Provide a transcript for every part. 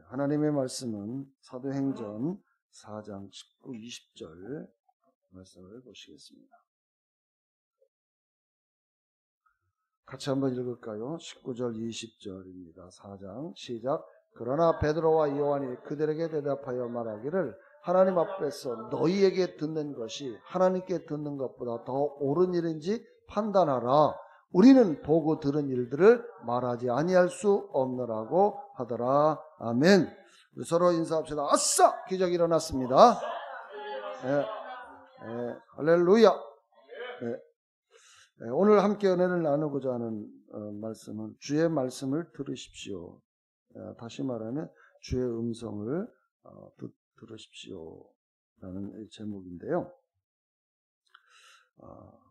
하나님의 말씀은 사도행전 4장 19, 20절 말씀을 보시겠습니다. 같이 한번 읽을까요? 19절 20절입니다. 4장 시작. 그러나 베드로와 요한이 그들에게 대답하여 말하기를 하나님 앞에서 너희에게 듣는 것이 하나님께 듣는 것보다 더 옳은 일인지 판단하라. 우리는 보고 들은 일들을 말하지 아니할 수 없느라고 하더라. 아멘. 우리 서로 인사합시다. 아싸! 기적이 일어났습니다. 할렐루야. 오늘 함께 은혜를 나누고자 하는 말씀은 주의 말씀을 들으십시오. 다시 말하면 주의 음성을 들으십시오 라는 제목인데요.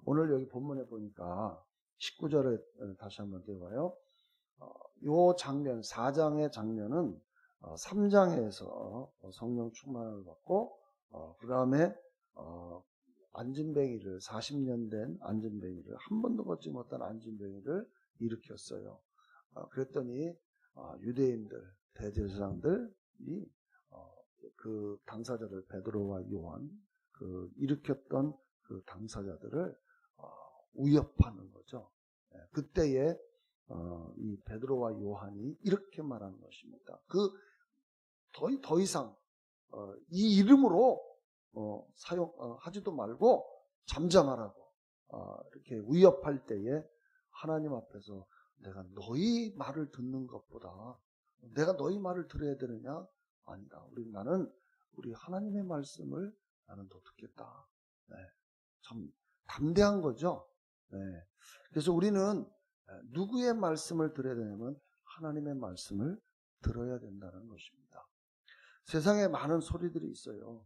오늘 여기 본문에 보니까 19절에 다시 한번 띄워봐요. 이 장면, 4장의 장면은 3장에서 성령 충만을 받고 그 다음에 안진뱅이를 40년 된 안진뱅이를 한 번도 걷지 못한 안진뱅이를 일으켰어요. 그랬더니 유대인들, 대제사장들이 그 당사자들 베드로와 요한 그 일으켰던 그 당사자들을 위협하는 거죠. 그때에 이 베드로와 요한이 이렇게 말하는 것입니다. 더 이상 이 이름으로 사용하지도 말고 잠잠하라고 이렇게 위협할 때에 하나님 앞에서 내가 너희 말을 듣는 것보다 내가 너희 말을 들어야 되느냐? 아니다. 나는 우리 하나님의 말씀을 나는 더 듣겠다. 참 담대한 거죠. 그래서 우리는 누구의 말씀을 들어야 되냐면 하나님의 말씀을 들어야 된다는 것입니다. 세상에 많은 소리들이 있어요.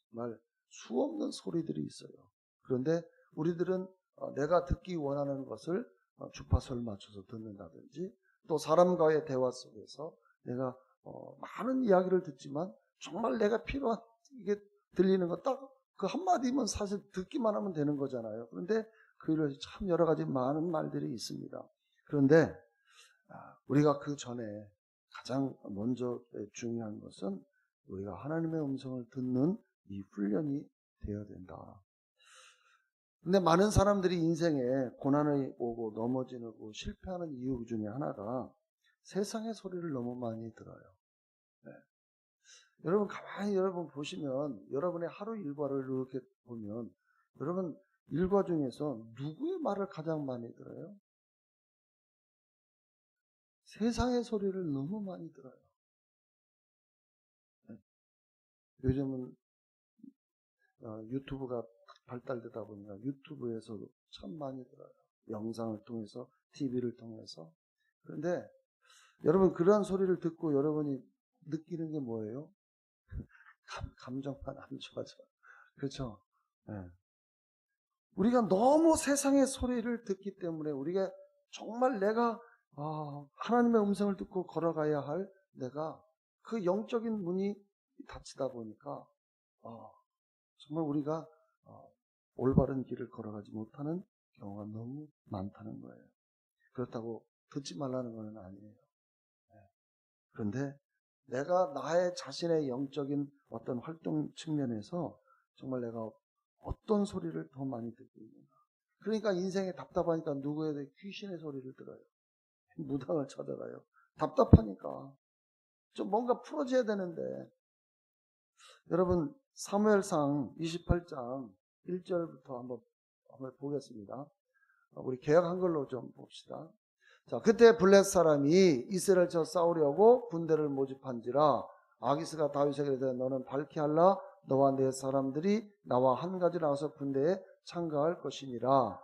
정말 수없는 소리들이 있어요. 그런데 우리들은 내가 듣기 원하는 것을 주파수를 맞춰서 듣는다든지 또 사람과의 대화 속에서 내가 많은 이야기를 듣지만 정말 내가 필요한 이게 들리는 거 딱 그 한마디면 사실 듣기만 하면 되는 거잖아요. 그런데 그 일을 참 여러 가지 많은 말들이 있습니다. 그런데 우리가 그 전에 가장 먼저 중요한 것은 우리가 하나님의 음성을 듣는 이 훈련이 되어야 된다. 근데 많은 사람들이 인생에 고난이 오고 넘어지고 실패하는 이유 중에 하나가 세상의 소리를 너무 많이 들어요. 여러분 가만히 보시면 여러분의 하루 일과를 이렇게 보면 여러분 일과 중에서 누구의 말을 가장 많이 들어요? 세상의 소리를 너무 많이 들어요. 요즘은 유튜브가 발달되다 보니까 유튜브에서도 참 많이 들어요. 영상을 통해서, TV를 통해서. 그런데 여러분 그러한 소리를 듣고 여러분이 느끼는 게 뭐예요? 감정만 안 좋아져. 그렇죠? 우리가 너무 세상의 소리를 듣기 때문에 우리가 정말 내가 하나님의 음성을 듣고 걸어가야 할 내가 그 영적인 문이 닫히다 보니까 정말 우리가 올바른 길을 걸어가지 못하는 경우가 너무 많다는 거예요. 그렇다고 듣지 말라는 건 아니에요. 그런데 내가 나의 자신의 영적인 어떤 활동 측면에서 정말 내가 어떤 소리를 더 많이 듣고 있는가. 그러니까 인생에 답답하니까 누구에 대해 귀신의 소리를 들어요. 무당을 찾아가요. 답답하니까. 좀 뭔가 풀어져야 되는데. 여러분 사무엘상 28장 1절부터 한번 보겠습니다. 우리 개역 한글로 좀 봅시다. 자, 그때 블렛 사람이 이스라엘 쳐 싸우려고 군대를 모집한지라 아기스가 다윗에게 이르되 너는 밝히 할라 너와 네 사람들이 나와 한 가지 나와서 군대에 참가할 것이니라.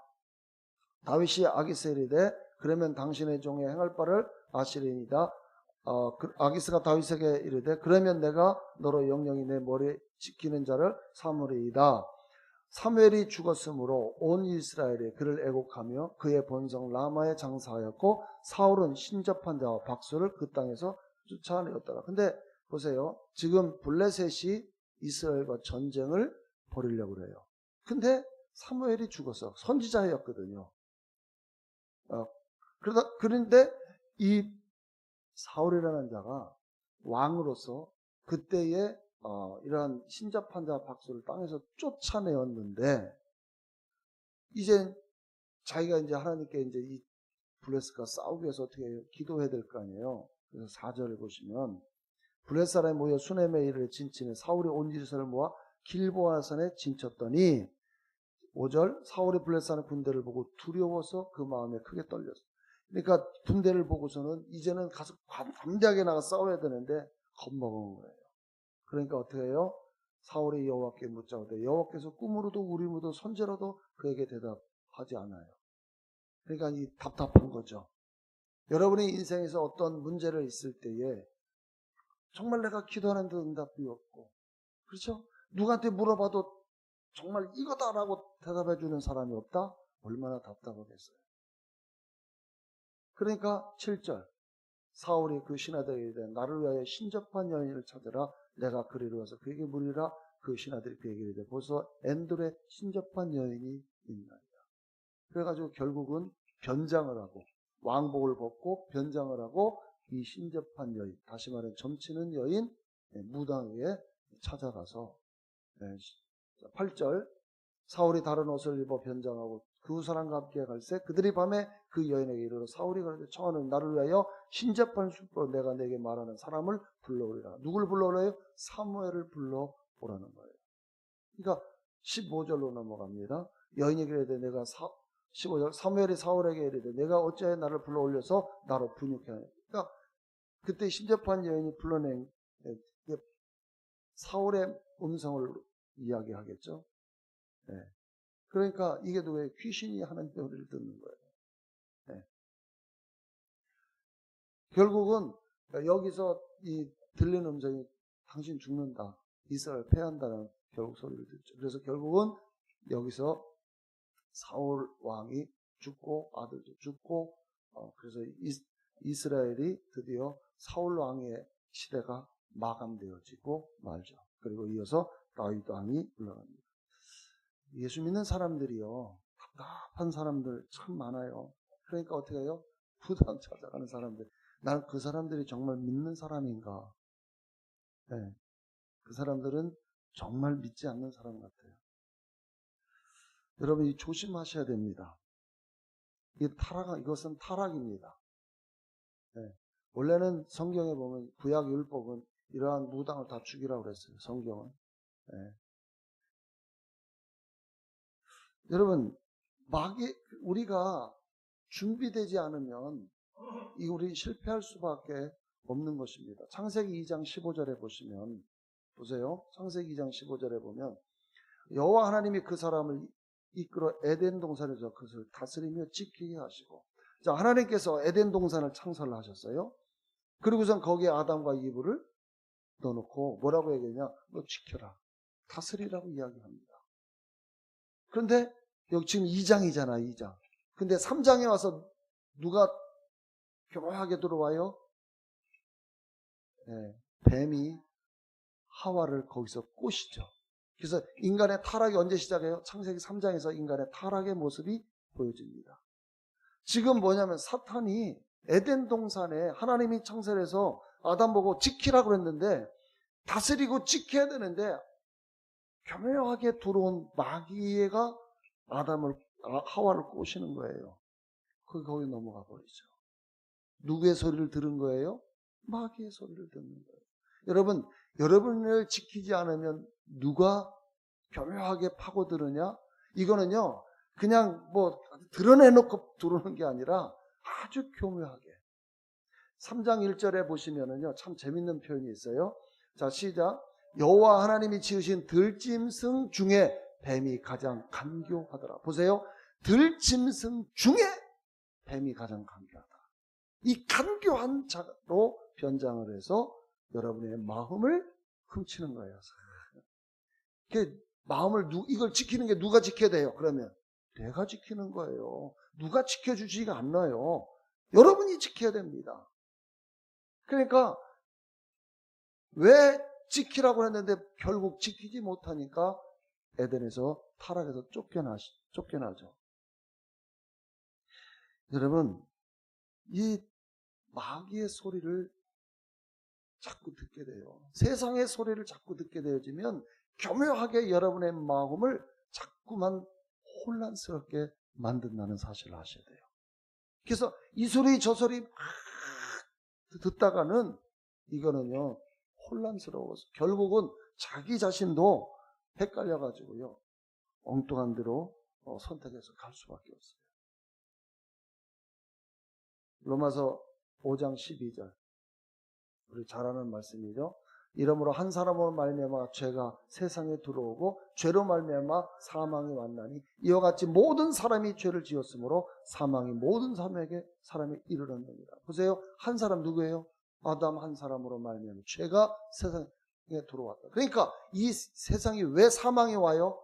다윗이 아기스에게 이르되 그러면 당신의 종의 행할 바를 아시리이다. 아기스가 다윗에게 이르되 그러면 내가 너로 영영이 내 머리에 지키는 자를 삼으리이다. 사무엘이 죽었으므로 온 이스라엘이 그를 애곡하며 그의 본성 라마에 장사하였고 사울은 신접한 자와 박수를 그 땅에서 쫓아내었더라. 근데 보세요. 지금 블레셋이 이스라엘과 전쟁을 벌이려고 그래요. 근데 사무엘이 죽었어. 선지자였거든요. 그런데 이 사울이라는 자가 왕으로서 그때의 이러한 신접한 박수를 땅에서 쫓아내었는데, 이제 자기가 이제 하나님께 이제 이 블레셋과 싸우기 위해서 어떻게 기도해야 될 거 아니에요. 그래서 4절을 보시면, 블레셋 사람이 모여 수넴에 이르러 진침해 사울이 온 이스라엘을 모아 길보아산에 진쳤더니, 5절, 사울이 블레셋 사람 군대를 보고 두려워서 그 마음에 크게 떨렸어. 그러니까 군대를 보고서는 이제는 가서 담대하게 나가 싸워야 되는데 겁먹은 거예요. 그러니까 어떻게 해요? 사울이 여호와께 묻자오되 여호와께서 꿈으로도 우림으로도 선제로도 그에게 대답하지 않아요. 그러니까 이 답답한 거죠. 여러분의 인생에서 어떤 문제를 있을 때에 정말 내가 기도하는데 응답이 없고, 그렇죠? 누구한테 물어봐도 정말 이거다라고 대답해 주는 사람이 없다? 얼마나 답답하겠어요. 그러니까 7절, 사울이 그 신하들에게 이르되 나를 위하여 신접한 여인을 찾으라. 내가 그를 이루어서 그에게 물으리라. 그 신하들이 그에게 이르되 벌써 엔돌에 신접한 여인이 있나이다. 그래가지고 결국은 변장을 하고 왕복을 벗고 변장을 하고 이 신접한 여인, 다시 말해 점치는 여인 무당에게 찾아가서, 8절, 사울이 다른 옷을 입어 변장하고 그 사람과 함께 갈새 그들이 밤에 그 여인에게 이르러 사울이 그런데 청하는 나를 위하여 신접한 숲으로 내가 내게 말하는 사람을 불러오리라. 누굴 불러오래요? 사무엘을 불러오라는 거예요. 그러니까 15절로 넘어갑니다. 여인에게 이르되 내가 15절, 사무엘이 사울에게 이르되 내가 어찌하여 나를 불러올려서 나로 분육해 하냐. 그러니까 그때 신접한 여인이 불러낸 사울의 음성을 이야기하겠죠. 네. 그러니까 이게 왜 귀신이 하는 소리를 듣는 거예요. 네. 결국은 여기서 이 들리는 음성이 당신 죽는다, 이스라엘 패한다는 결국 소리를 듣죠. 그래서 결국은 여기서 사울 왕이 죽고 아들도 죽고, 그래서 이스라엘이 드디어 사울 왕의 시대가 마감되어지고 말죠. 그리고 이어서 다윗 왕이 올라갑니다. 예수 믿는 사람들이요, 답답한 사람들 참 많아요. 그러니까 어떻게 해요? 부담 찾아가는 사람들. 나는 그 사람들이 정말 믿는 사람인가? 네. 그 사람들은 정말 믿지 않는 사람 같아요. 여러분, 조심하셔야 됩니다. 이것은 타락입니다. 네. 원래는 성경에 보면 구약 율법은 이러한 무당을 다 죽이라고 그랬어요. 성경은. 네. 여러분, 우리가 준비되지 않으면 우리 실패할 수밖에 없는 것입니다. 창세기 2장 15절에 보시면, 보세요. 창세기 2장 15절에 보면 여호와 하나님이 그 사람을 이끌어 에덴 동산에서 그것을 다스리며 지키게 하시고, 자, 하나님께서 에덴 동산을 창설하셨어요. 그리고선 거기에 아담과 이브를 넣어놓고 뭐라고 얘기하냐? 너 지켜라, 다스리라고 이야기합니다. 그런데 여기 지금 2장이잖아, 2장. 근데 3장에 와서 누가 교묘하게 들어와요? 네, 뱀이 하와를 거기서 꼬시죠. 그래서 인간의 타락이 언제 시작해요? 창세기 3장에서 인간의 타락의 모습이 보여집니다. 지금 뭐냐면 사탄이 에덴 동산에 하나님이 창설해서 아담 보고 지키라고 그랬는데, 다스리고 지켜야 되는데 교묘하게 들어온 마귀가 하와를 꼬시는 거예요. 거기 넘어가 버리죠. 누구의 소리를 들은 거예요? 마귀의 소리를 듣는 거예요. 여러분, 여러분을 지키지 않으면 누가 교묘하게 파고들으냐? 이거는요, 그냥 뭐 드러내놓고 들어오는 게 아니라 아주 교묘하게. 3장 1절에 보시면은요, 참 재밌는 표현이 있어요. 자, 시작. 여호와 하나님이 지으신 들짐승 중에 뱀이 가장 간교하더라. 보세요. 들짐승 중에 뱀이 가장 간교하다. 이 간교한 자로 변장을 해서 여러분의 마음을 훔치는 거예요. 이걸 지키는 게 누가 지켜야 돼요? 그러면 내가 지키는 거예요. 누가 지켜주지가 않나요? 여러분이 지켜야 됩니다. 그러니까 왜 지키라고 했는데 결국 지키지 못하니까 에덴에서 타락해서 쫓겨나죠. 여러분, 이 마귀의 소리를 자꾸 듣게 돼요. 세상의 소리를 자꾸 듣게 되어지면 교묘하게 여러분의 마음을 자꾸만 혼란스럽게 만든다는 사실을 아셔야 돼요. 그래서 이 소리 저 소리 막 듣다가는 이거는요 혼란스러워서 결국은 자기 자신도 헷갈려가지고요 엉뚱한 대로 선택해서 갈 수밖에 없어요. 로마서 5장 12절 우리 잘 아는 말씀이죠. 이러므로 한 사람으로 말미암아 죄가 세상에 들어오고 죄로 말미암아 사망이 왔나니 이와 같이 모든 사람이 죄를 지었으므로 사망이 모든 사람에게 이르렀느니라. 보세요. 한 사람 누구예요? 아담 한 사람으로 말미암아 죄가 세상에 들어왔다. 그러니까 이 세상이 왜 사망이 와요?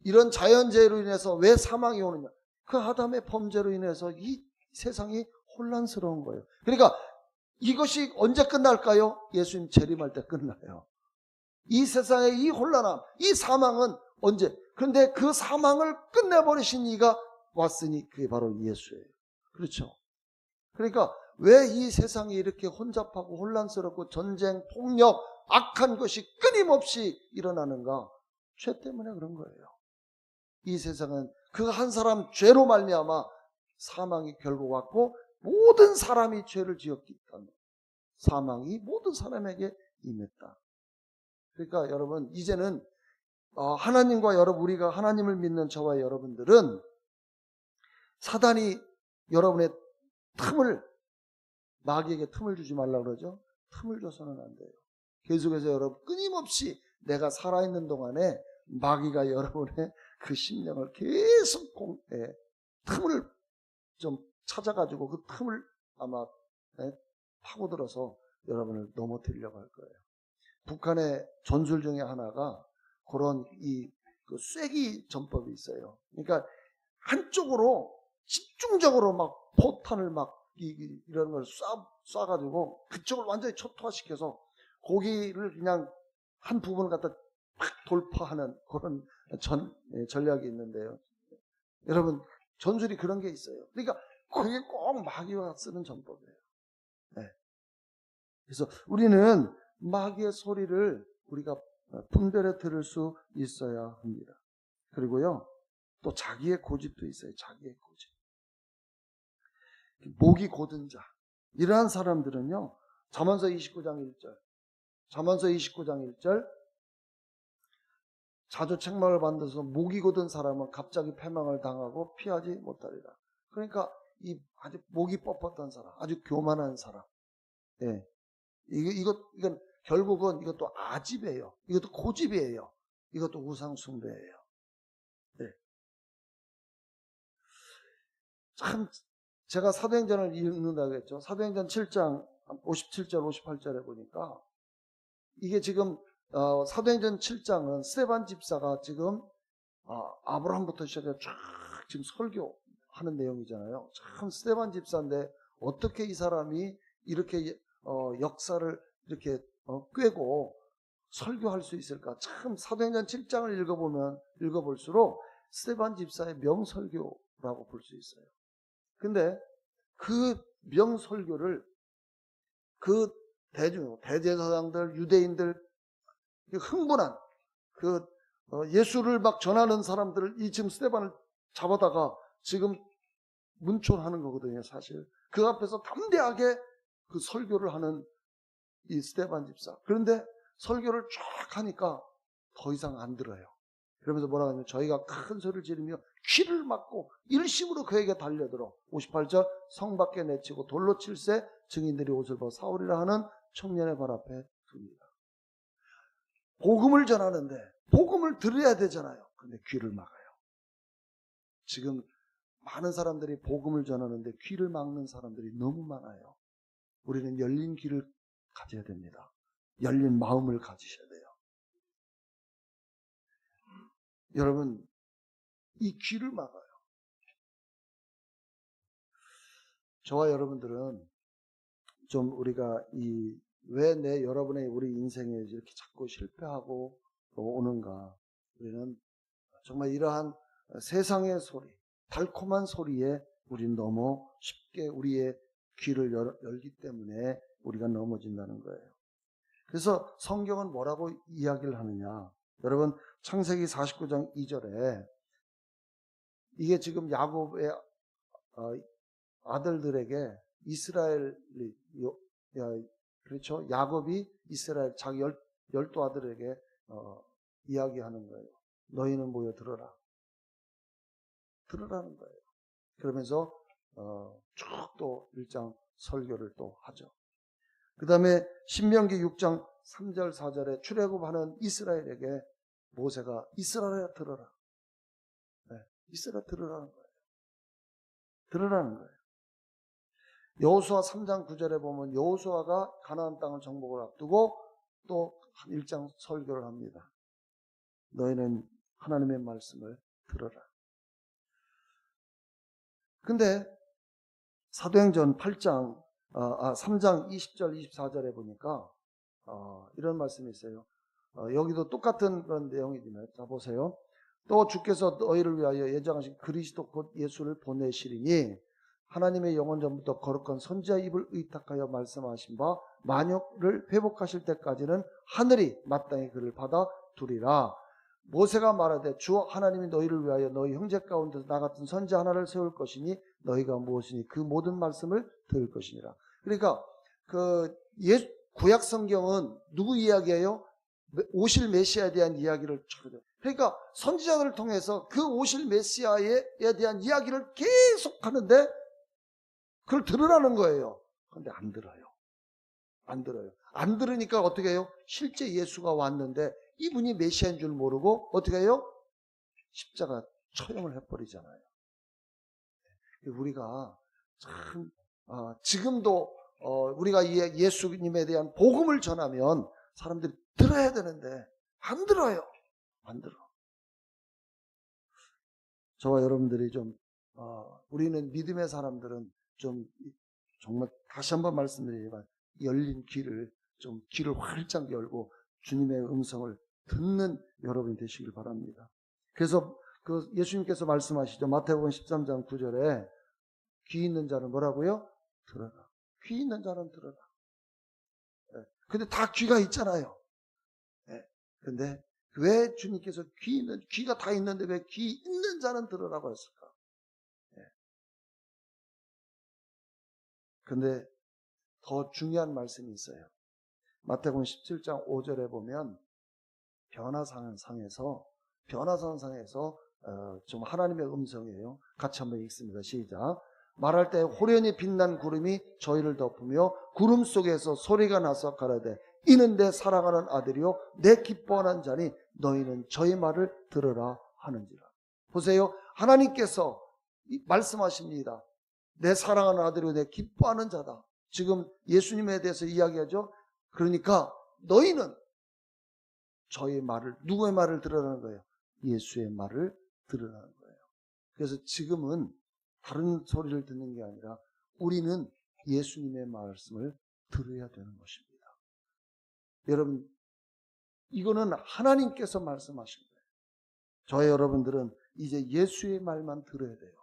이런 자연재해로 인해서 왜 사망이 오느냐? 그 아담의 범죄로 인해서 이 세상이 혼란스러운 거예요. 그러니까 이것이 언제 끝날까요? 예수님 재림할 때 끝나요. 이 세상의 이 혼란함, 이 사망은 언제? 그런데 그 사망을 끝내버리신 이가 왔으니 그게 바로 예수예요. 그렇죠? 그러니까 왜 이 세상이 이렇게 혼잡하고 혼란스럽고 전쟁, 폭력, 악한 것이 끊임없이 일어나는가? 죄 때문에 그런 거예요. 이 세상은 그 한 사람 죄로 말미암아 사망이 결국 왔고 모든 사람이 죄를 지었기 때문에 사망이 모든 사람에게 임했다. 그러니까 여러분 이제는 하나님과 우리가 하나님을 믿는 저와 여러분들은 사단이 여러분의 마귀에게 틈을 주지 말라고 그러죠. 틈을 줘서는 안 돼요. 계속해서 여러분 끊임없이 내가 살아있는 동안에 마귀가 여러분의 그 심령을 계속 틈을 좀 찾아가지고 그 틈을 아마 파고들어서 여러분을 넘어뜨리려고 할 거예요. 북한의 전술 중에 하나가 그런 그 쐐기 전법이 있어요. 그러니까 한쪽으로 집중적으로 막 포탄을 막 이런 걸 쏴가지고 그쪽을 완전히 초토화시켜서 거기를 그냥 한 부분을 갖다 막 돌파하는 그런 전략이 있는데요. 여러분 전술이 그런 게 있어요. 그러니까 그게 꼭 마귀가 쓰는 전법이에요. 네. 그래서 우리는 마귀의 소리를 우리가 분별해 들을 수 있어야 합니다. 그리고요 또 자기의 고집도 있어요. 자기의 고집. 목이 고든 자 이러한 사람들은요 잠언서 29장 1절 자주 책망을 받아서 목이 고든 사람은 갑자기 패망을 당하고 피하지 못하리라. 그러니까 이 아주 목이 뻣뻣한 사람, 아주 교만한 사람. 예. 이건 결국은 이것도 아집이에요. 이것도 고집이에요. 이것도 우상숭배예요. 네. 참 제가 사도행전을 읽는다고 했죠. 사도행전 7장 57절 58절에 보니까 이게 지금 사도행전 7장은 스데반 집사가 지금 아브라함부터 시작해서 쫙 지금 설교하는 내용이잖아요. 참 스데반 집사인데 어떻게 이 사람이 이렇게 역사를 이렇게 꿰고 설교할 수 있을까? 참 사도행전 7장을 읽어볼수록 스데반 집사의 명설교라고 볼 수 있어요. 근데 그 명설교를 그 대제사장들, 유대인들, 흥분한 예수를 막 전하는 사람들을 이 지금 스데반을 잡아다가 지금 문초하는 거거든요, 사실. 그 앞에서 담대하게 그 설교를 하는 이 스데반 집사. 그런데 설교를 쫙 하니까 더 이상 안 들어요. 그러면서 뭐라고 하냐면 저희가 큰 소리를 지르며 귀를 막고 일심으로 그에게 달려들어 58절 성 밖에 내치고 돌로 칠세 증인들이 옷을 벗어 사울이라 하는 청년의 발 앞에 둡니다. 복음을 전하는데 복음을 들어야 되잖아요. 근데 귀를 막아요. 지금 많은 사람들이 복음을 전하는데 귀를 막는 사람들이 너무 많아요. 우리는 열린 귀를 가져야 됩니다. 열린 마음을 가지셔야 돼요. 여러분 이 귀를 막아요. 저와 여러분들은 좀 우리가 왜 여러분의 우리 인생에 이렇게 자꾸 실패하고 오는가? 우리는 정말 이러한 세상의 소리, 달콤한 소리에 우리는 너무 쉽게 우리의 귀를 열기 때문에 우리가 넘어진다는 거예요. 그래서 성경은 뭐라고 이야기를 하느냐. 여러분 창세기 49장 2절에 이게 지금 야곱의 아들들에게 이스라엘이 그렇죠. 야곱이 이스라엘 자기 열두 아들에게 이야기하는 거예요. 너희는 모여 들어라. 들으라는 거예요. 그러면서 쭉 또 1장 설교를 또 하죠. 그 다음에 신명기 6장 3절 4절에 출애굽하는 이스라엘에게 모세가 이스라엘아 들어라. 네, 이스라엘 들으라는 거예요. 들으라는 거예요. 여호수아 3장 9절에 보면 여호수아가 가나안 땅을 정복을 앞두고 또 1장 설교를 합니다. 너희는 하나님의 말씀을 들어라. 근데 사도행전 3장 20절 24절에 보니까 이런 말씀이 있어요. 여기도 똑같은 그런 내용이지만 자 보세요. 또 주께서 너희를 위하여 예정하신 그리스도 곧 예수를 보내시리니 하나님의 영원 전부터 거룩한 선지자 입을 의탁하여 말씀하신 바 만역을 회복하실 때까지는 하늘이 마땅히 그를 받아 두리라. 모세가 말하되 주 하나님이 너희를 위하여 너희 형제 가운데서 나 같은 선지자 하나를 세울 것이니 너희가 무엇이니 그 모든 말씀을 들을 것이니라. 그러니까 구약 성경은 누구 이야기예요? 오실 메시아에 대한 이야기를 쳐요. 그러니까 선지자들을 통해서 그 오실 메시아에 대한 이야기를 계속 하는데 그걸 들으라는 거예요. 그런데 안 들어요. 안 들어요. 안 들으니까 어떻게 해요? 실제 예수가 왔는데 이분이 메시아인 줄 모르고 어떻게 해요? 십자가 처형을 해버리잖아요. 우리가 참 지금도 우리가 예수님에 대한 복음을 전하면 사람들이 들어야 되는데 안 들어요. 안 들어. 저와 여러분들이 좀 우리는 믿음의 사람들은 좀 정말 다시 한번 말씀드리지만 열린 귀를 활짝 열고 주님의 음성을 듣는 여러분이 되시길 바랍니다. 그래서 예수님께서 말씀하시죠. 마태복음 13장 9절에 귀 있는 자는 뭐라고요? 들어라. 귀 있는 자는 들어라. 근데 다 귀가 있잖아요. 근데 왜 주님께서 귀가 다 있는데 왜 귀 있는 자는 들으라고 했을까? 근데 더 중요한 말씀이 있어요. 마태복음 17장 5절에 보면 변화산상에서 좀 하나님의 음성이에요. 같이 한번 읽습니다. 시작. 말할 때 호련히 빛난 구름이 저희를 덮으며 구름 속에서 소리가 나서 가라되 이는 내 사랑하는 아들이요 내 기뻐하는 자니 너희는 저희 말을 들으라 하는지라. 보세요. 하나님께서 말씀하십니다. 내 사랑하는 아들이요 내 기뻐하는 자다. 지금 예수님에 대해서 이야기하죠. 그러니까 너희는 저희 말을, 누구의 말을 들으라는 거예요? 예수의 말을 들으라는 거예요. 그래서 지금은 다른 소리를 듣는 게 아니라 우리는 예수님의 말씀을 들어야 되는 것입니다. 여러분, 이거는 하나님께서 말씀하신 거예요. 저희 여러분들은 이제 예수의 말만 들어야 돼요.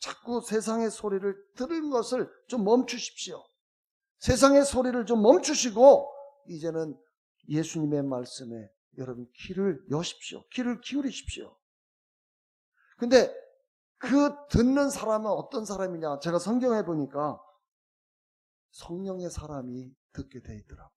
자꾸 세상의 소리를 들은 것을 좀 멈추십시오. 세상의 소리를 좀 멈추시고 이제는 예수님의 말씀에 여러분 귀를 여십시오. 귀를 기울이십시오. 근데 그 듣는 사람은 어떤 사람이냐? 제가 성경에 보니까 성령의 사람이 듣게 돼 있더라고요.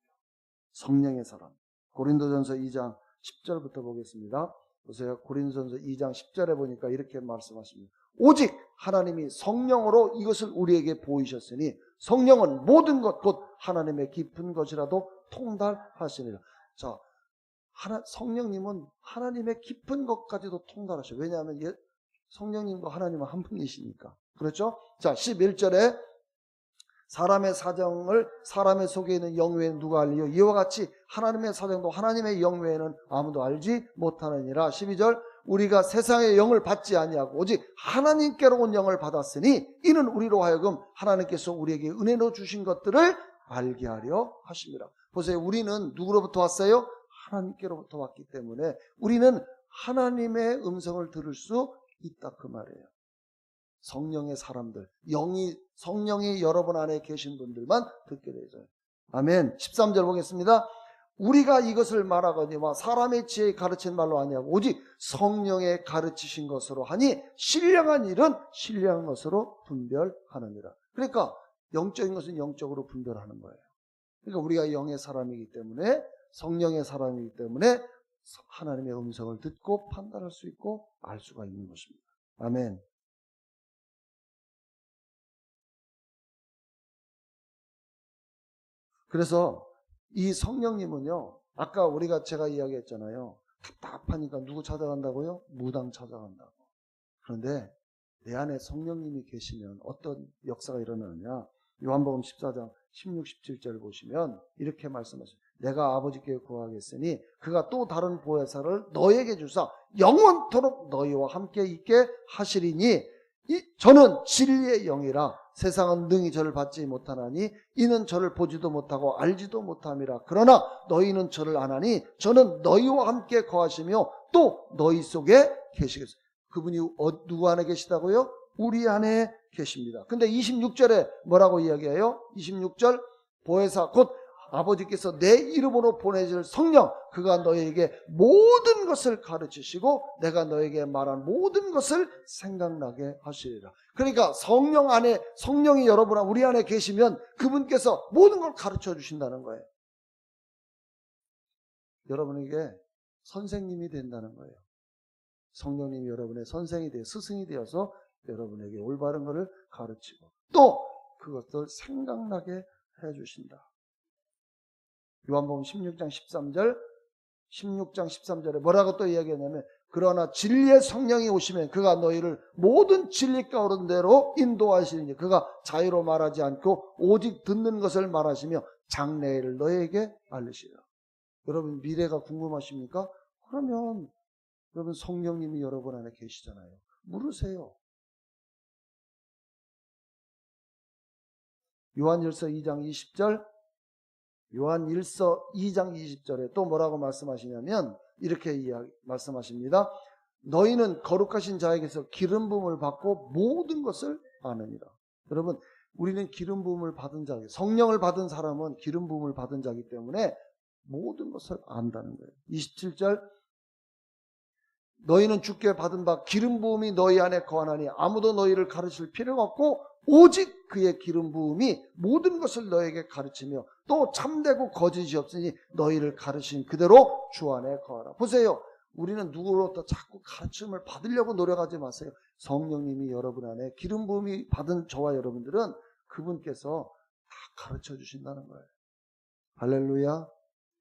성령의 사람. 고린도전서 2장 10절부터 보겠습니다. 보세요. 고린도전서 2장 10절에 보니까 이렇게 말씀하십니다. 오직 하나님이 성령으로 이것을 우리에게 보이셨으니 성령은 모든 것 곧 하나님의 깊은 것이라도 통달하시니라. 자, 성령님은 하나님의 깊은 것까지도 통달하셔요. 왜냐하면 성령님과 하나님은 한 분이시니까. 그렇죠? 자, 11절에 사람의 사정을 사람의 속에 있는 영 외에는 누가 알리요? 이와 같이 하나님의 사정도 하나님의 영 외에는 아무도 알지 못하느니라. 12절 우리가 세상의 영을 받지 아니하고 오직 하나님께로 온 영을 받았으니 이는 우리로 하여금 하나님께서 우리에게 은혜로 주신 것들을 알게 하려 하십니다. 보세요. 우리는 누구로부터 왔어요? 하나님께로부터 왔기 때문에 우리는 하나님의 음성을 들을 수 있다 그 말이에요. 성령의 사람들, 성령이 여러분 안에 계신 분들만 듣게 되죠. 아멘. 13절 보겠습니다. 우리가 이것을 말하거니와 사람의 지혜에 가르친 말로 아니하고 오직 성령의 가르치신 것으로 하니 신령한 일은 신령한 것으로 분별하느니라. 그러니까 영적인 것은 영적으로 분별하는 거예요. 그러니까 우리가 영의 사람이기 때문에, 성령의 사람이기 때문에 하나님의 음성을 듣고 판단할 수 있고 알 수가 있는 것입니다. 아멘. 그래서 이 성령님은요, 아까 제가 이야기했잖아요. 답답하니까 누구 찾아간다고요? 무당 찾아간다고. 그런데 내 안에 성령님이 계시면 어떤 역사가 일어나느냐? 요한복음 14장 16, 17절 보시면 이렇게 말씀하십니다. 내가 아버지께 구하겠으니 그가 또 다른 보혜사를 너에게 주사 영원토록 너희와 함께 있게 하시리니 저는 진리의 영이라 세상은 능히 저를 받지 못하나니 이는 저를 보지도 못하고 알지도 못함이라. 그러나 너희는 저를 아나니 저는 너희와 함께 거하시며 또 너희 속에 계시겠어요. 그분이 누구 안에 계시다고요? 우리 안에 계십니다. 근데 26절에 뭐라고 이야기해요? 26절 보혜사 곧 아버지께서 내 이름으로 보내줄 성령, 그가 너희에게 모든 것을 가르치시고 내가 너에게 말한 모든 것을 생각나게 하시리라. 그러니까 성령 안에, 성령이 여러분 우리 안에 계시면 그분께서 모든 걸 가르쳐 주신다는 거예요. 여러분에게 선생님이 된다는 거예요. 성령님이 여러분의 선생이 되어 스승이 되어서 여러분에게 올바른 것을 가르치고 또 그것을 생각나게 해주신다. 요한복음 16장 13절에 뭐라고 또 이야기하냐면 그러나 진리의 성령이 오시면 그가 너희를 모든 진리 가운데로 인도하시리니 그가 자유로 말하지 않고 오직 듣는 것을 말하시며 장래를 너희에게 알리시리라. 여러분 미래가 궁금하십니까? 그러면 여러분 성령님이 여러분 안에 계시잖아요. 물으세요. 요한일서 2장 20절 요한일서 2장 20절에 또 뭐라고 말씀하시냐면 이렇게 말씀하십니다. 너희는 거룩하신 자에게서 기름 부음을 받고 모든 것을 아느니라. 여러분 우리는 기름 부음을 받은 자, 성령을 받은 사람은 기름 부음을 받은 자이기 때문에 모든 것을 안다는 거예요. 27절 너희는 주께 받은 바 기름 부음이 너희 안에 거하나니 아무도 너희를 가르칠 필요가 없고 오직 그의 기름 부음이 모든 것을 너에게 가르치며 또 참되고 거짓이 없으니 너희를 가르친 그대로 주 안에 거하라. 보세요. 우리는 누구로부터 자꾸 가르침을 받으려고 노력하지 마세요. 성령님이 여러분 안에 기름 부음이 받은 저와 여러분들은 그분께서 다 가르쳐 주신다는 거예요. 할렐루야.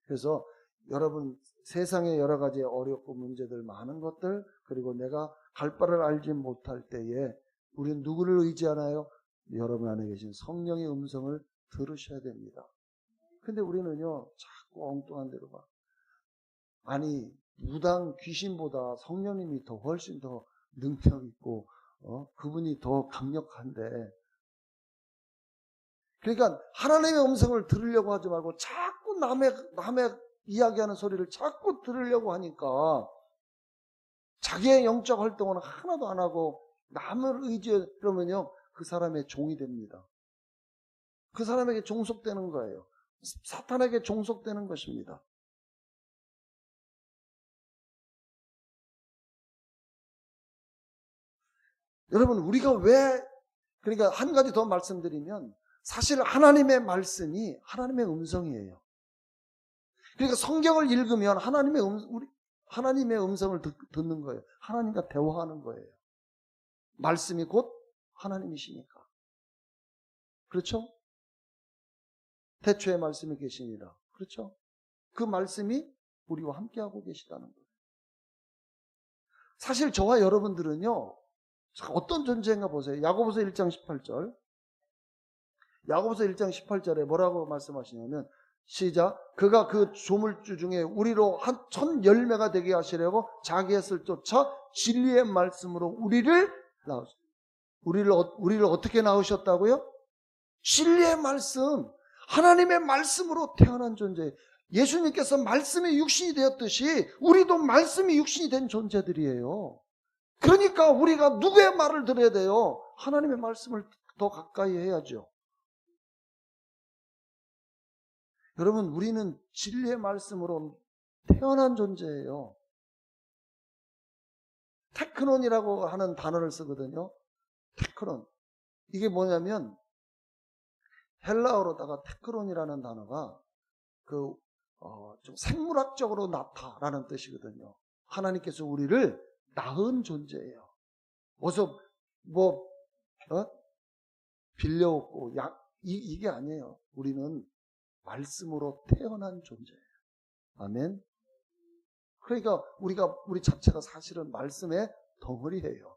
그래서 여러분 세상의 여러 가지 어렵고 문제들 많은 것들 그리고 내가 갈 바를 알지 못할 때에 우리는 누구를 의지하나요? 여러분 안에 계신 성령의 음성을 들으셔야 됩니다. 근데 우리는요 자꾸 엉뚱한 데로 가. 아니 무당 귀신보다 성령님이 더 훨씬 더 능력 있고 그분이 더 강력한데 그러니까 하나님의 음성을 들으려고 하지 말고 자꾸 남의 이야기하는 소리를 자꾸 들으려고 하니까 자기의 영적 활동은 하나도 안 하고 남을 의지해 그러면요 그 사람의 종이 됩니다. 그 사람에게 종속되는 거예요. 사탄에게 종속되는 것입니다. 여러분 우리가 그러니까 한 가지 더 말씀드리면 사실 하나님의 말씀이 하나님의 음성이에요. 그러니까 성경을 읽으면 하나님의 음성을 듣는 거예요. 하나님과 대화하는 거예요. 말씀이 곧 하나님이시니까. 그렇죠? 태초에 말씀이 계시니라. 그렇죠? 그 말씀이 우리와 함께하고 계시다는 거예요. 사실 저와 여러분들은요. 어떤 존재인가 보세요. 야고보서 1장 18절. 야고보서 1장 18절에 뭐라고 말씀하시냐면 시작. 그가 그 조물주 중에 우리로 한 1000열매가 되게 하시려고 자기의 뜻을 쫓아 진리의 말씀으로 우리를 어떻게 낳으셨다고요? 진리의 말씀, 하나님의 말씀으로 태어난 존재. 예수님께서 말씀이 육신이 되었듯이 우리도 말씀이 육신이 된 존재들이에요. 그러니까 우리가 누구의 말을 들어야 돼요? 하나님의 말씀을 더 가까이 해야죠. 여러분, 우리는 진리의 말씀으로 태어난 존재예요. 테크논이라고 하는 단어를 쓰거든요. 테크논. 이게 뭐냐면 헬라어로다가 테크논이라는 단어가 좀 생물학적으로 낳다라는 뜻이거든요. 하나님께서 우리를 낳은 존재예요. 어서 빌려오고 이게 아니에요. 우리는 말씀으로 태어난 존재예요. 아멘. 그러니까 우리 자체가 사실은 말씀의 덩어리예요.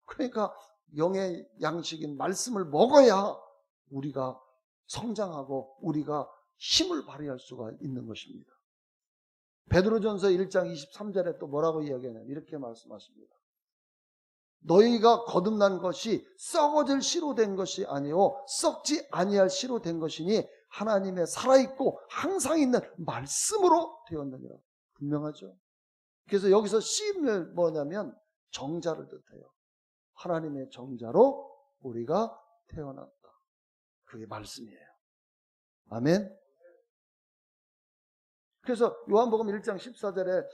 그러니까 영의 양식인 말씀을 먹어야 우리가 성장하고 우리가 힘을 발휘할 수가 있는 것입니다. 베드로전서 1장 23절에 또 뭐라고 이야기하냐면 이렇게 말씀하십니다. 너희가 거듭난 것이 썩어질 씨로 된 것이 아니요 썩지 아니할 씨로 된 것이니 하나님의 살아있고 항상 있는 말씀으로 되었느니라. 분명하죠. 그래서 여기서 씨는 뭐냐면 정자를 뜻해요. 하나님의 정자로 우리가 태어났다. 그게 말씀이에요. 아멘. 그래서 요한복음 1장 14절에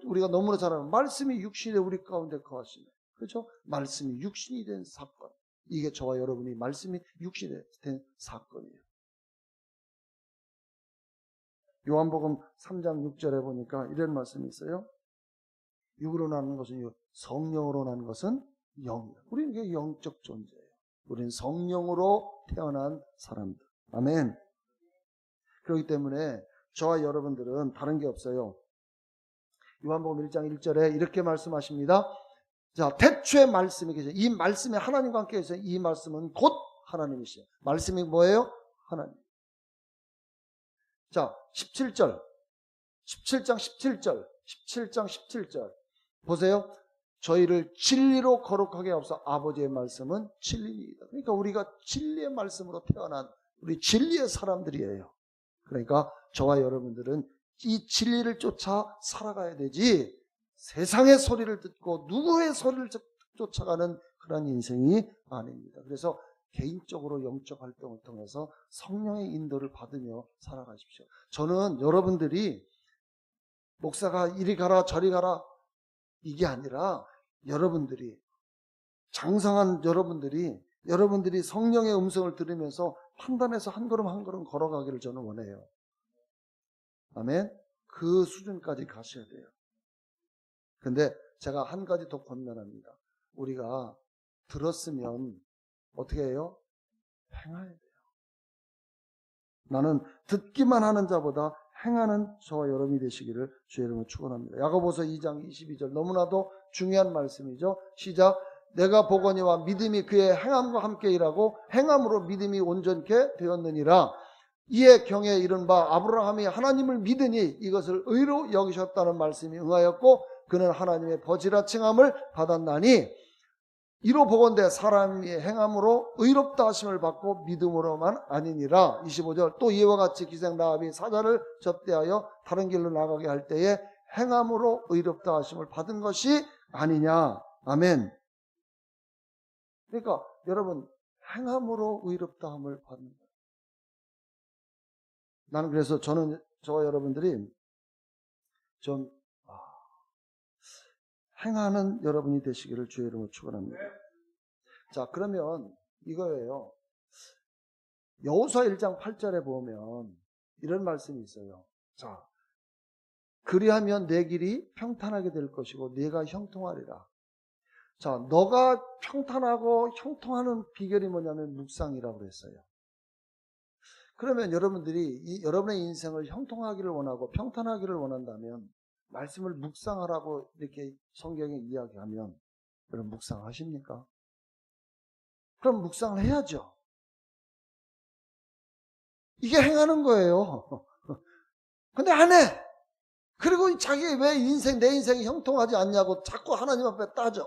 우리가 너무나 잘 아는 말씀이 육신에 우리 가운데 거하시네. 그렇죠? 말씀이 육신이 된 사건. 이게 저와 여러분이 말씀이 육신이 된 사건이에요. 요한복음 3장 6절에 보니까 이런 말씀이 있어요. 육으로 나는 것은 성령으로 나는 것은 영이에요. 우리는 이게 영적 존재예요. 우리는 성령으로 태어난 사람들. 아멘. 그렇기 때문에 저와 여러분들은 다른 게 없어요. 요한복음 1장 1절에 이렇게 말씀하십니다. 자, 태초에 말씀이 계세요. 이 말씀이 하나님과 함께 계세요. 이 말씀은 곧 하나님이시죠. 말씀이 뭐예요? 하나님. 자, 17절. 17장 17절. 17장 17절. 보세요. 저희를 진리로 거룩하게 하옵소서. 아버지의 말씀은 진리입니다. 그러니까 우리가 진리의 말씀으로 태어난 우리 진리의 사람들이에요. 그러니까 저와 여러분들은 이 진리를 쫓아 살아가야 되지 세상의 소리를 듣고 누구의 소리를 쫓아가는 그런 인생이 아닙니다. 그래서 개인적으로 영적 활동을 통해서 성령의 인도를 받으며 살아가십시오. 저는 여러분들이 목사가 이리 가라 저리 가라 이게 아니라 여러분들이 장성한 여러분들이 성령의 음성을 들으면서 판단해서 한 걸음 한 걸음 걸어가기를 저는 원해요. 아멘. 그 수준까지 가셔야 돼요. 근데 제가 한 가지 더 권면합니다. 우리가 들었으면 어떻게 해요? 행해야 돼요. 나는 듣기만 하는 자보다 행하는 저와 여러분이 되시기를 주의 이름으로 축원합니다. 야고보서 2장 22절 너무나도 중요한 말씀이죠. 시작. 내가 보거니와 믿음이 그의 행함과 함께 일하고 행함으로 믿음이 온전케 되었느니라. 이에 경에 이른 바 아브라함이 하나님을 믿으니 이것을 의로 여기셨다는 말씀이 응하였고 그는 하나님의 버지라 칭함을 받았나니 이로 보건대 사람이 행함으로 의롭다 하심을 받고 믿음으로만 아니니라. 25절 또 이와 같이 기생 라합이 사자를 접대하여 다른 길로 나가게 할 때에 행함으로 의롭다 하심을 받은 것이 아니냐. 아멘. 그러니까 여러분 행함으로 의롭다함을 받는 거예요. 나는 그래서 저와 여러분들이 좀 행하는 여러분이 되시기를 주의 이름으로 축원합니다. 자, 그러면 이거예요. 여호수아 1장 8절에 보면 이런 말씀이 있어요. 자, 그리하면 내 길이 평탄하게 될 것이고 네가 형통하리라. 자, 너가 평탄하고 형통하는 비결이 뭐냐면 묵상이라고 그랬어요. 그러면 여러분들이 여러분의 인생을 형통하기를 원하고 평탄하기를 원한다면 말씀을 묵상하라고 이렇게 성경에 이야기하면 여러분 묵상하십니까? 그럼 묵상을 해야죠. 이게 행하는 거예요. 근데 안 해. 그리고 자기 왜 내 인생이 형통하지 않냐고 자꾸 하나님 앞에 따져.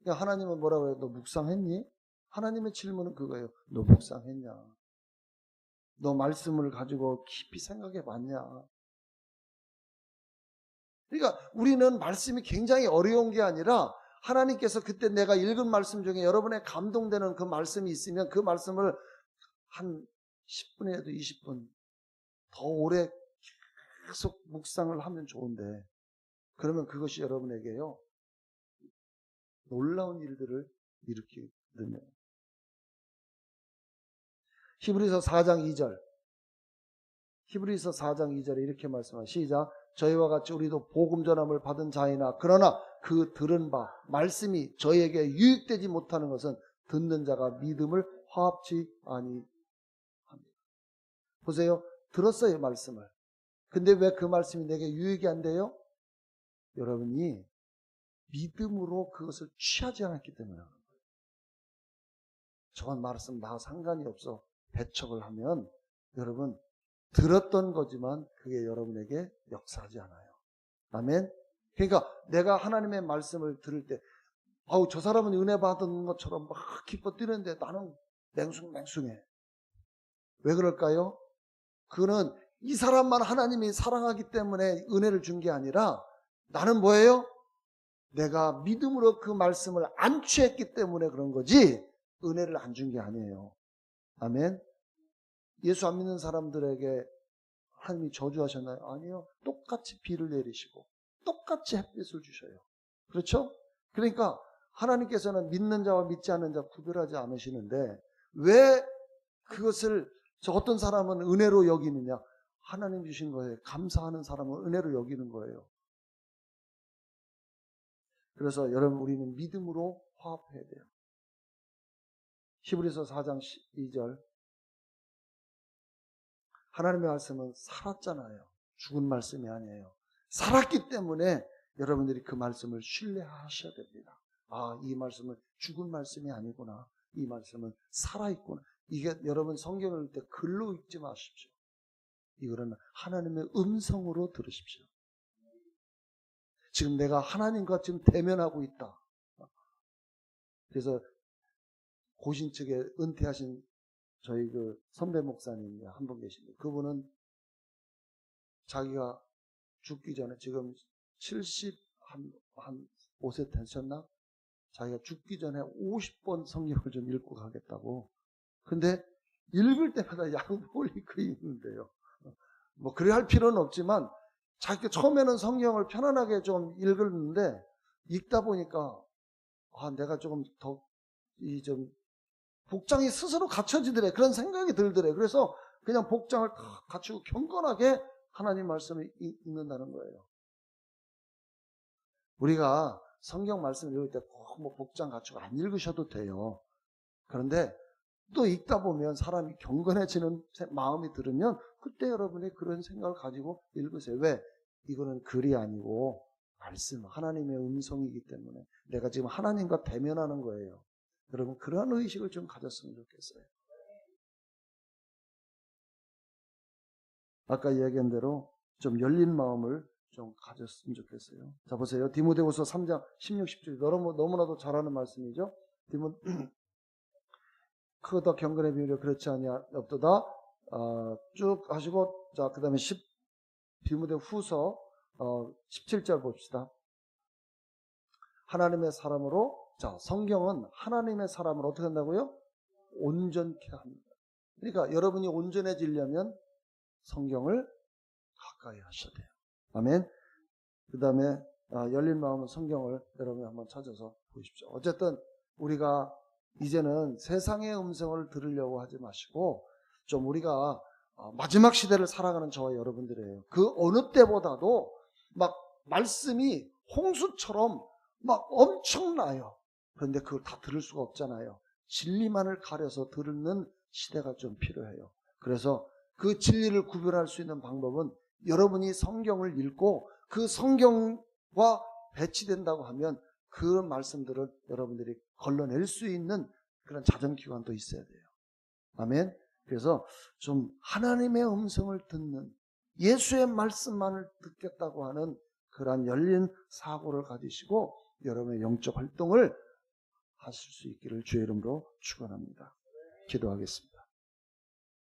하나님은 뭐라고 해요? 너 묵상했니? 하나님의 질문은 그거예요. 너 묵상했냐? 너 말씀을 가지고 깊이 생각해 봤냐? 그러니까 우리는 말씀이 굉장히 어려운 게 아니라 하나님께서 그때 내가 읽은 말씀 중에 여러분의 감동되는 그 말씀이 있으면 그 말씀을 한 10분에도 20분 더 오래 계속 묵상을 하면 좋은데, 그러면 그것이 여러분에게요 놀라운 일들을 일으키거든요. 히브리서 4장 2절. 히브리서 4장 2절에 이렇게 말씀하시죠. 시작. 저희와 같이 우리도 복음 전함을 받은 자이나 그러나 그 들은 바 말씀이 저희에게 유익되지 못하는 것은 듣는 자가 믿음을 화합치 아니합니다. 보세요. 들었어요, 말씀을. 근데 왜 그 말씀이 내게 유익이 안 돼요? 여러분이 믿음으로 그것을 취하지 않았기 때문에. 저건 말씀 나 상관이 없어 배척을 하면 여러분 들었던 거지만 그게 여러분에게 역사하지 않아요. 아멘. 그러니까 내가 하나님의 말씀을 들을 때 아우 저 사람은 은혜 받은 것처럼 막 기뻐 뛰는데 나는 맹숭맹숭해. 왜 그럴까요? 그거는 이 사람만 하나님이 사랑하기 때문에 은혜를 준 게 아니라 나는 뭐예요? 내가 믿음으로 그 말씀을 안 취했기 때문에 그런 거지 은혜를 안 준 게 아니에요. 아멘. 예수 안 믿는 사람들에게 하나님이 저주하셨나요? 아니요. 똑같이 비를 내리시고 똑같이 햇빛을 주셔요. 그렇죠? 그러니까 하나님께서는 믿는 자와 믿지 않는 자 구별하지 않으시는데 왜 그것을 저 어떤 사람은 은혜로 여기느냐? 하나님 주신 거예요. 감사하는 사람은 은혜로 여기는 거예요. 그래서 여러분 우리는 믿음으로 화합해야 돼요. 히브리서 4장 2절. 하나님의 말씀은 살았잖아요. 죽은 말씀이 아니에요. 살았기 때문에 여러분들이 그 말씀을 신뢰하셔야 됩니다. 아, 이 말씀은 죽은 말씀이 아니구나. 이 말씀은 살아있구나. 이게 여러분 성경을 읽을 때 글로 읽지 마십시오. 이거는 하나님의 음성으로 들으십시오. 지금 내가 하나님과 지금 대면하고 있다. 그래서 고신 측에 은퇴하신 저희 그 선배 목사님이 한 분 계십니다. 그분은 자기가 죽기 전에 지금 75세 되셨나? 자기가 죽기 전에 50번 성경을 좀 읽고 가겠다고. 근데 읽을 때마다 양복을 입고 있는데요. 뭐 그래야 할 필요는 없지만 자기가 처음에는 성경을 편안하게 좀 읽었는데 읽다 보니까 아 내가 조금 더 좀 복장이 스스로 갖춰지더래. 그런 생각이 들더래. 그래서 그냥 복장을 다 갖추고 경건하게 하나님 말씀을 읽는다는 거예요. 우리가 성경 말씀 읽을 때 꼭 뭐 복장 갖추고 안 읽으셔도 돼요. 그런데 또 읽다 보면 사람이 경건해지는 마음이 들으면 그때 여러분이 그런 생각을 가지고 읽으세요. 왜? 이거는 글이 아니고 말씀, 하나님의 음성이기 때문에 내가 지금 하나님과 대면하는 거예요. 여러분 그런 의식을 좀 가졌으면 좋겠어요. 아까 이야기한 대로 좀 열린 마음을 좀 가졌으면 좋겠어요. 자 보세요. 디모데후서 3장 16, 17 너무나도 잘하는 말씀이죠. 크다 경건의 비밀이 그렇지 아니하옵도다. 쭉 하시고 자 그다음에 디모데후서 17절 봅시다. 하나님의 사람으로 자 성경은 하나님의 사람으로 어떻게 한다고요? 온전케 합니다. 그러니까 여러분이 온전해지려면 성경을 가까이 하셔야 돼요. 아멘. 그 다음에 열린 마음은 성경을 여러분이 한번 찾아서 보십시오. 어쨌든 우리가 이제는 세상의 음성을 들으려고 하지 마시고 좀 우리가 마지막 시대를 살아가는 저와 여러분들이에요. 그 어느 때보다도 막 말씀이 홍수처럼 막 엄청나요. 그런데 그걸 다 들을 수가 없잖아요. 진리만을 가려서 듣는 시대가 좀 필요해요. 그래서 그 진리를 구별할 수 있는 방법은 여러분이 성경을 읽고 그 성경과 배치된다고 하면 그 말씀들을 여러분들이 걸러낼 수 있는 그런 자정기관도 있어야 돼요. 아멘. 그래서 좀 하나님의 음성을 듣는 예수의 말씀만을 듣겠다고 하는 그러한 열린 사고를 가지시고 여러분의 영적 활동을 하실 수 있기를 주의 이름으로 축원합니다. 기도하겠습니다.